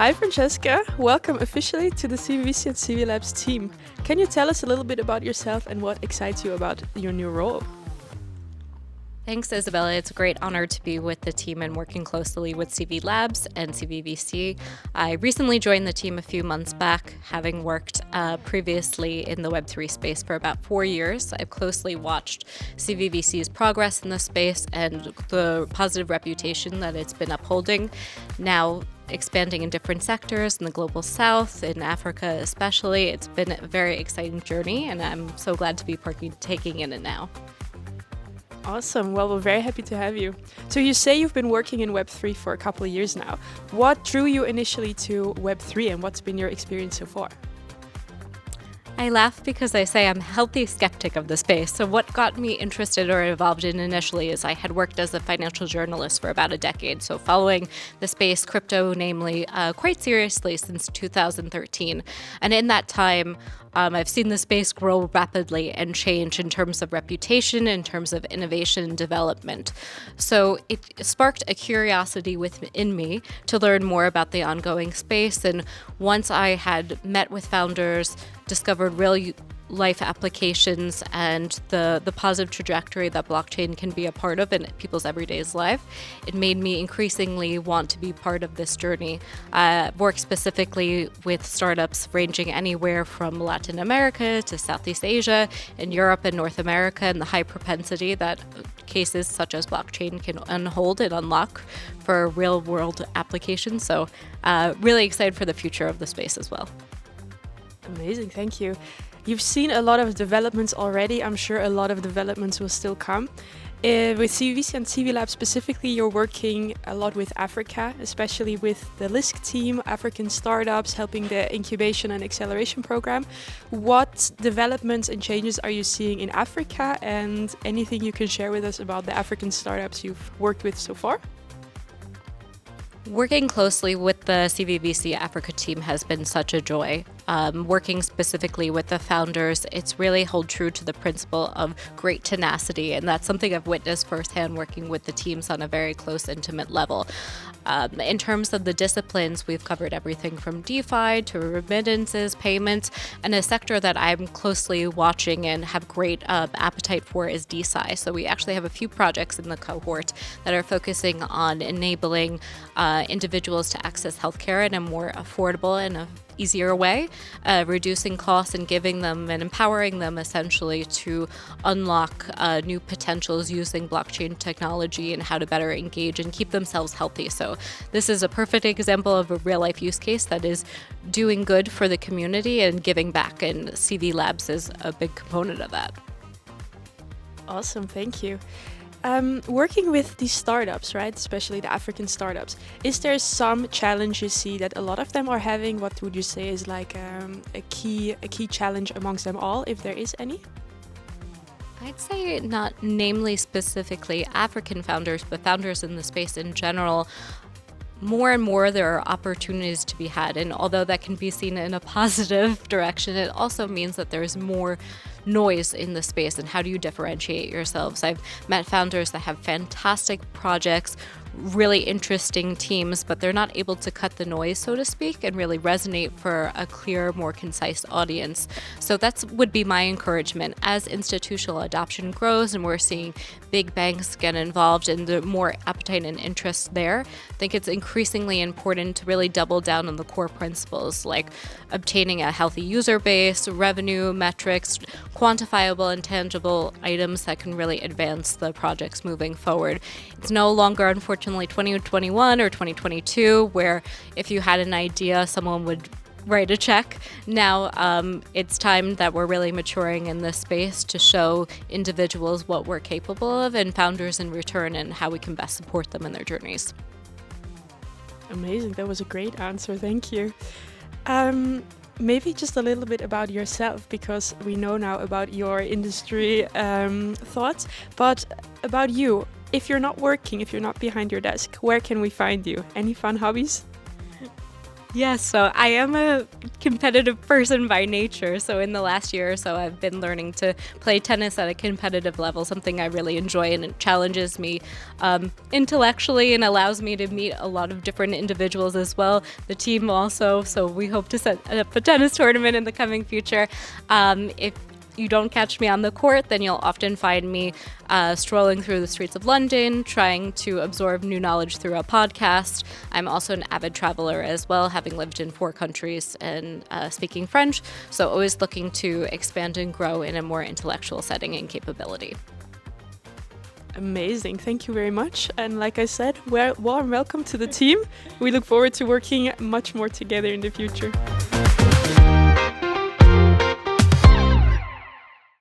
Hi, Francesca. Welcome officially to the CVC and CV Labs team. Can you tell us a little bit about yourself and what excites you about your new role? Thanks, Isabella. It's a great honor to be with the team and working closely with CV Labs and CVVC. I recently joined the team a few months back, having worked previously in the Web3 space for about 4 years. I've closely watched CVVC's progress in the space and the positive reputation that it's been upholding. Now, expanding in different sectors in the global south, in Africa especially. It's been a very exciting journey, and I'm so glad to be partaking in it now. Awesome. Well, we're very happy to have you. So you say you've been working in Web3 for a couple of years now. What drew you initially to Web3 and what's been your experience so far? I laugh because I say I'm a healthy skeptic of the space. So what got me interested or involved in initially is I had worked as a financial journalist for about a decade. So following the space, crypto namely, quite seriously since 2013. And in that time, I've seen the space grow rapidly and change in terms of reputation, in terms of innovation and development. So it sparked a curiosity within me to learn more about the ongoing space. And once I had met with founders, discovered real life applications and the positive trajectory that blockchain can be a part of in people's everyday life, it made me increasingly want to be part of this journey. Work specifically with startups ranging anywhere from Latin America to Southeast Asia and Europe and North America, and the high propensity that cases such as blockchain can unhold and unlock for real world applications. So really excited for the future of the space as well. Amazing, thank you. You've seen a lot of developments already. I'm sure a lot of developments will still come. With CVC and CV Lab specifically, you're working a lot with Africa, especially with the LISC team, African startups, helping the incubation and acceleration program. What developments and changes are you seeing in Africa, and anything you can share with us about the African startups you've worked with so far? Working closely with the CVVC Africa team has been such a joy. Working specifically with the founders, it's really held true to the principle of great tenacity, and that's something I've witnessed firsthand working with the teams on a very close, intimate level. In terms of the disciplines, we've covered everything from DeFi to remittances, payments, and a sector that I'm closely watching and have great appetite for is DeSci. So we actually have a few projects in the cohort that are focusing on enabling individuals to access healthcare in a more affordable and easier way, reducing costs and giving them and empowering them essentially to unlock new potentials using blockchain technology and how to better engage and keep themselves healthy. So this is a perfect example of a real life use case that is doing good for the community and giving back, and CV Labs is a big component of that. Awesome, thank you. Working with these startups, right, especially the African startups, is there some challenge you see that a lot of them are having? What would you say is like a key challenge amongst them all, if there is any? I'd say not namely specifically African founders, but founders in the space in general. More and more there are opportunities to be had, and although that can be seen in a positive direction, it also means that there's more noise in the space, and how do you differentiate yourselves? I've met founders that have fantastic projects, really interesting teams, but they're not able to cut the noise, so to speak, and really resonate for a clear, more concise audience. So that would be my encouragement. As institutional adoption grows and we're seeing big banks get involved and the more appetite and interest there, I think it's increasingly important to really double down on the core principles like obtaining a healthy user base, revenue metrics, quantifiable and tangible items that can really advance the projects moving forward. It's no longer, unfortunately, 2021 or 2022, where if you had an idea, someone would write a check. Now it's time that we're really maturing in this space to show individuals what we're capable of and founders in return, and how we can best support them in their journeys. Amazing, that was a great answer, thank you. Maybe just a little bit about yourself, because we know now about your industry thoughts, but about you. If you're not working, if you're not behind your desk, where can we find you? Any fun hobbies? Yes, so I am a competitive person by nature. So in the last year or so, I've been learning to play tennis at a competitive level, something I really enjoy, and it challenges me intellectually and allows me to meet a lot of different individuals as well. The team also, so we hope to set up a tennis tournament in the coming future. If you don't catch me on the court, then you'll often find me strolling through the streets of London, trying to absorb new knowledge through a podcast. I'm also an avid traveler as well, having lived in 4 countries and speaking French, so always looking to expand and grow in a more intellectual setting and capability. Amazing. Thank you very much. And like I said, warm welcome to the team. We look forward to working much more together in the future.